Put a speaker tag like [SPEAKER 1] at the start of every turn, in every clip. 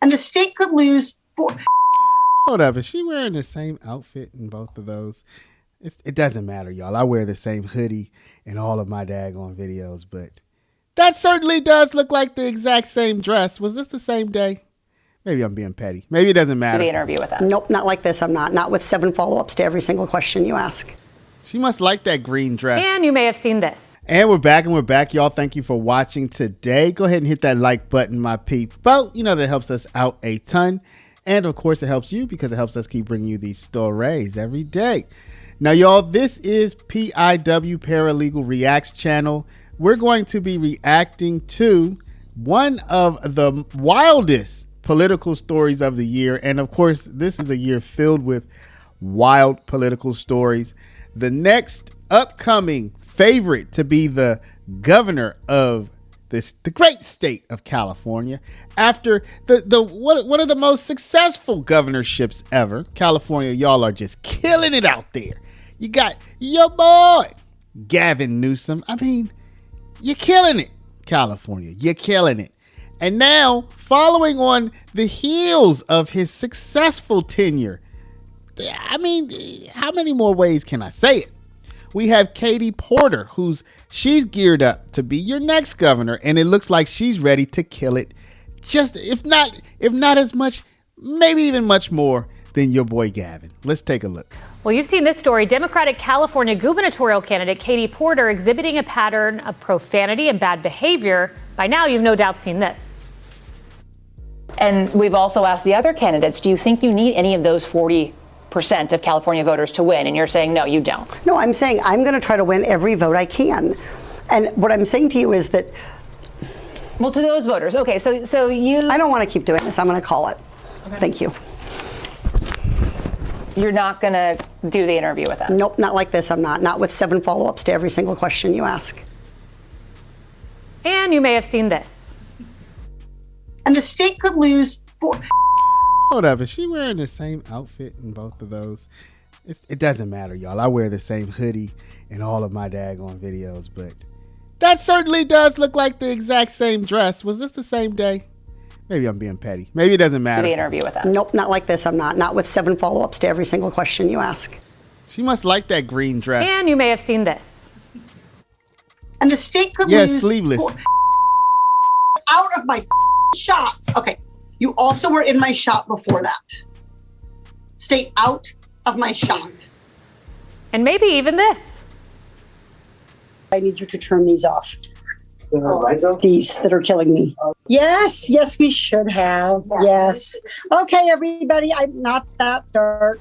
[SPEAKER 1] And the state could lose four.
[SPEAKER 2] Hold up, is she wearing the same outfit in both of those? It doesn't matter, y'all. I wear the same hoodie in all of my daggone videos, but that certainly does look like the exact same dress. Was this the same day? Maybe I'm being petty. Maybe it doesn't matter.
[SPEAKER 3] The interview with us.
[SPEAKER 1] Nope, not like this. I'm not. Not with 7 follow-ups to every single question you ask.
[SPEAKER 2] She must like that green dress.
[SPEAKER 4] And you may have seen this.
[SPEAKER 2] And we're back, y'all. Thank you for watching today. Go ahead and hit that like button, my people. You know that helps us out a ton. And of course, it helps you because it helps us keep bringing you these stories every day. Now, y'all, this is PIW Paralegal Reacts channel. We're going to be reacting to one of the wildest political stories of the year. And of course, this is a year filled with wild political stories. The next upcoming favorite to be the governor of the great state of California, after one of the most successful governorships ever. California, y'all are just killing it out there. You got your boy, Gavin Newsom. I mean, you're killing it, California. You're killing it. And now, following on the heels of his successful tenure, I mean, how many more ways can I say it? We have Katie Porter, she's geared up to be your next governor, and it looks like she's ready to kill it. Just if not as much, maybe even much more than your boy Gavin. Let's take a look.
[SPEAKER 4] Well, you've seen this story. Democratic California gubernatorial candidate Katie Porter exhibiting a pattern of profanity and bad behavior. By now, you've no doubt seen this.
[SPEAKER 3] And we've also asked the other candidates, do you think you need any of those 40% of California voters to win? And you're saying, no, you don't.
[SPEAKER 1] No, I'm saying I'm going to try to win every vote I can. And what I'm saying to you is that...
[SPEAKER 3] Well, to those voters, okay, so you...
[SPEAKER 1] I don't want to keep doing this. I'm going to call it. Okay. Thank you.
[SPEAKER 3] You're not going to do the interview with us?
[SPEAKER 1] Nope, not like this. I'm not. Not with 7 follow-ups to every single question you ask.
[SPEAKER 4] And you may have seen this.
[SPEAKER 1] And the state could lose 4...
[SPEAKER 2] Hold up, is she wearing the same outfit in both of those? It doesn't matter, y'all. I wear the same hoodie in all of my daggone videos, but that certainly does look like the exact same dress. Was this the same day? Maybe I'm being petty. Maybe it doesn't matter.
[SPEAKER 3] The interview with us.
[SPEAKER 1] Nope, not like this. I'm not. Not with 7 follow-ups to every single question you ask.
[SPEAKER 2] She must like that green dress.
[SPEAKER 4] And you may have seen this.
[SPEAKER 1] And the state could
[SPEAKER 2] lose... sleeveless.
[SPEAKER 1] Out of my shot. Okay. You also were in my shot before that. Stay out of my shot.
[SPEAKER 4] And maybe even this.
[SPEAKER 1] I need you to turn these off. These that are killing me. Yes, we should have. Yes. Okay, everybody, I'm not that dark.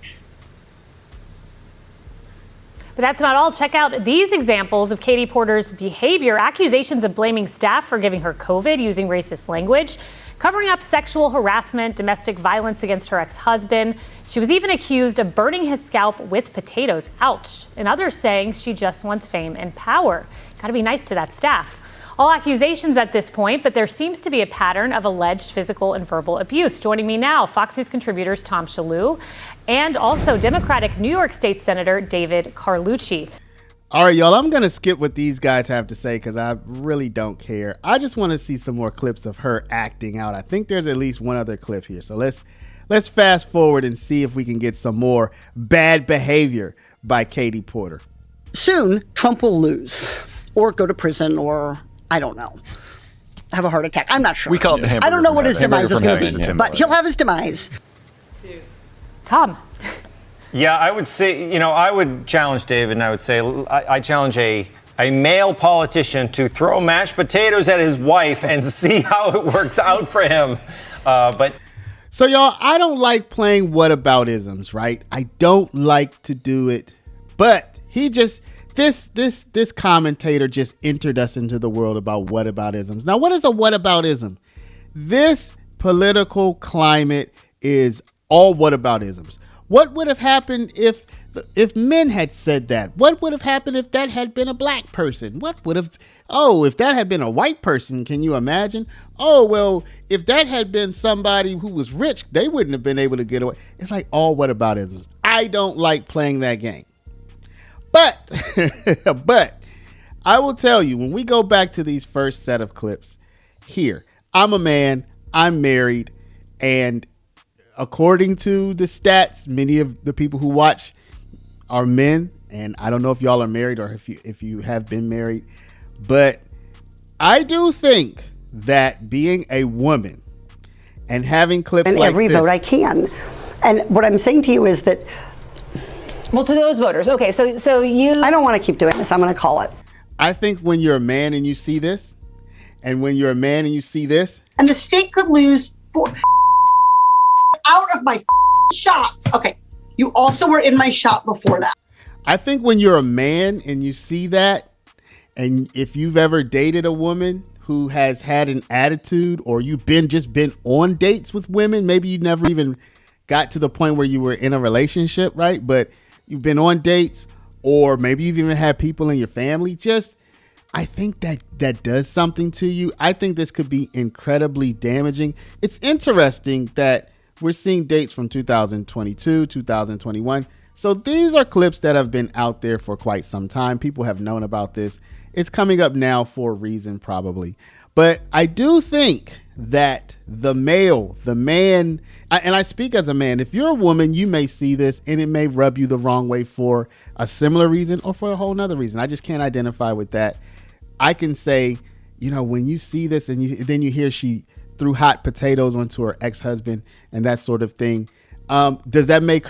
[SPEAKER 4] But that's not all. Check out these examples of Katie Porter's behavior. Accusations of blaming staff for giving her COVID, using racist language, covering up sexual harassment, domestic violence against her ex-husband. She was even accused of burning his scalp with potatoes. Ouch. And others saying she just wants fame and power. Got to be nice to that staff. All accusations at this point, but there seems to be a pattern of alleged physical and verbal abuse. Joining me now, Fox News contributors Tom Shillue and also Democratic New York State Senator David Carlucci.
[SPEAKER 2] All right, y'all, I'm going to skip what these guys have to say because I really don't care. I just want to see some more clips of her acting out. I think there's at least one other clip here. So let's fast forward and see if we can get some more bad behavior by Katie Porter.
[SPEAKER 1] Soon, Trump will lose or go to prison or, I don't know, have a heart attack. I'm not sure.
[SPEAKER 5] We call it the hamburger.
[SPEAKER 1] I don't know what his demise is going to be,
[SPEAKER 5] heaven.
[SPEAKER 1] but he'll have his demise.
[SPEAKER 4] Tom.
[SPEAKER 6] Yeah, I would say, I would challenge David, and I would say I challenge a male politician to throw mashed potatoes at his wife and see how it works out for him.
[SPEAKER 2] So, y'all, I don't like playing whataboutisms, right? I don't like to do it, but this commentator just entered us into the world about whataboutisms. Now, what is a whataboutism? This political climate is all whataboutisms. What would have happened if men had said that? What would have happened if that had been a black person? If that had been a white person, can you imagine? Oh, well, if that had been somebody who was rich, they wouldn't have been able to get away. It's like all whataboutisms. I don't like playing that game. But I will tell you, when we go back to these first set of clips here, I'm a man, I'm married, And according to the stats, many of the people who watch are men. And I don't know if y'all are married or if you have been married, but I do think that being a woman and having clips
[SPEAKER 1] And
[SPEAKER 2] like
[SPEAKER 1] every
[SPEAKER 2] this,
[SPEAKER 1] vote I can. And what I'm saying to you is that
[SPEAKER 3] Well, to those voters, okay, so you...
[SPEAKER 1] I don't want to keep doing this. I'm going to call it.
[SPEAKER 2] I think when you're a man and you see this, and when you're a man and you see this,
[SPEAKER 1] And the state could lose out of my shot. Okay. You also were in my shot before that.
[SPEAKER 2] I think when you're a man and you see that, and if you've ever dated a woman who has had an attitude, or you've been on dates with women, maybe you never even got to the point where you were in a relationship, right? But you've been on dates, or maybe you've even had people in your family. I think that does something to you. I think this could be incredibly damaging. It's interesting that we're seeing dates from 2022, 2021. So these are clips that have been out there for quite some time. People have known about this. It's coming up now for a reason, probably. But I do think that the man, and I speak as a man, if you're a woman, you may see this and it may rub you the wrong way for a similar reason or for a whole nother reason. I just can't identify with that. I can say, when you see this and then you hear she threw hot potatoes onto her ex-husband and that sort of thing. Does that make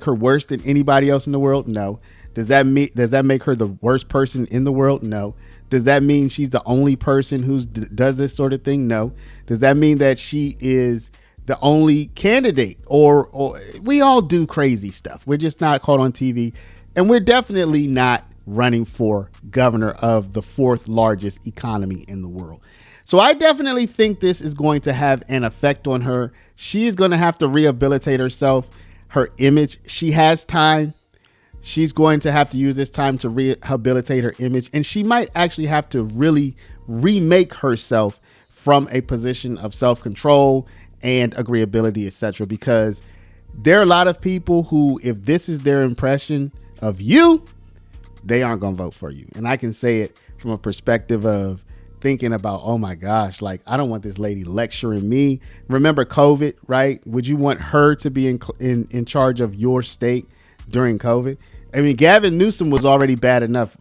[SPEAKER 2] her worse than anybody else in the world? No. Does that make her the worst person in the world? No. Does that mean she's the only person who does this sort of thing? No. Does that mean that she is the only candidate? Or we all do crazy stuff. We're just not caught on TV, and we're definitely not running for governor of the fourth largest economy in the world. So I definitely think this is going to have an effect on her. She is going to have to rehabilitate herself, her image. She has time. She's going to have to use this time to rehabilitate her image. And she might actually have to really remake herself from a position of self-control and agreeability, etc. Because there are a lot of people who, if this is their impression of you, they aren't going to vote for you. And I can say it from a perspective of thinking about, oh my gosh, like, I don't want this lady lecturing me. Remember COVID, right? Would you want her to be in charge of your state during COVID? I mean, Gavin Newsom was already bad enough.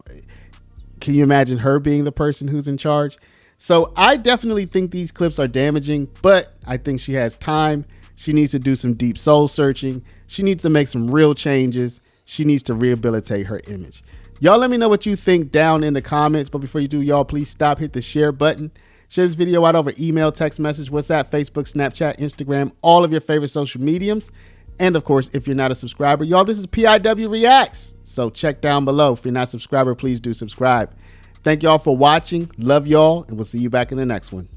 [SPEAKER 2] Can you imagine her being the person who's in charge? So I definitely think these clips are damaging, but I think she has time. She needs to do some deep soul searching. She needs to make some real changes. She needs to rehabilitate her image. Y'all let me know what you think down in the comments. But before you do, y'all, please stop, hit the share button. Share this video out over email, text message, WhatsApp, Facebook, Snapchat, Instagram, all of your favorite social mediums. And of course, if you're not a subscriber, y'all, this is PIW Reacts. So check down below. If you're not a subscriber, please do subscribe. Thank y'all for watching. Love y'all. And we'll see you back in the next one.